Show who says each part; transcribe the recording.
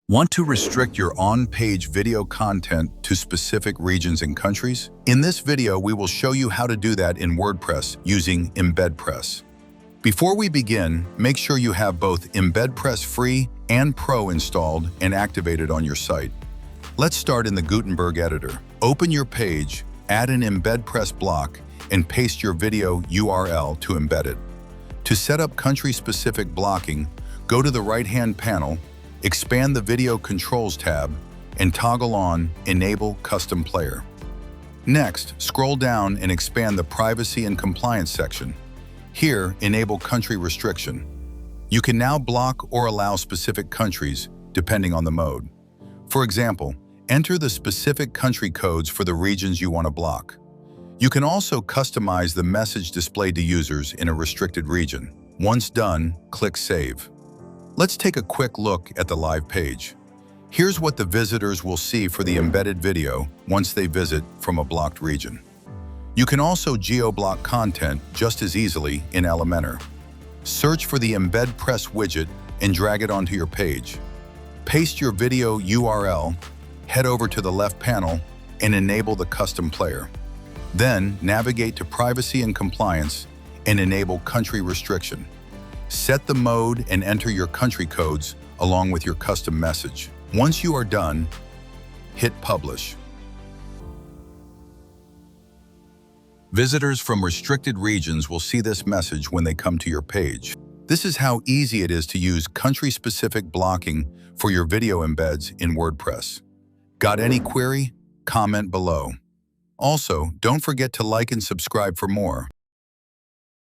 Speaker 1: Want to restrict your on-page video content to specific regions and countries? In this video, we will show you how to do that in WordPress using EmbedPress. Before we begin, make sure you have both EmbedPress Free and Pro installed and activated on your site. Let's start in the Gutenberg editor. Open your page, add an EmbedPress block, and paste your video URL to embed it. To set up country-specific blocking, go to the right-hand panel, expand the Video Controls tab, and toggle on Enable Custom Player. Next, scroll down and expand the Privacy and Compliance section. Here, enable Country Restriction. You can now block or allow specific countries, depending on the mode. For example, enter the specific country codes for the regions you want to block. You can also customize the message displayed to users in a restricted region. Once done, click Save. Let's take a quick look at the live page. Here's what the visitors will see for the embedded video once they visit from a blocked region. You can also geo-block content just as easily in Elementor. Search for the EmbedPress widget and drag it onto your page. Paste your video URL, head over to the left panel, and enable the custom player. Then navigate to Privacy and Compliance and enable Country Restriction. Set the mode and enter your country codes along with your custom message. Once you are done, hit Publish. Visitors from restricted regions will see this message when they come to your page. This is how easy it is to use country-specific blocking for your video embeds in WordPress. Got any query? Comment below. Also, don't forget to like and subscribe for more.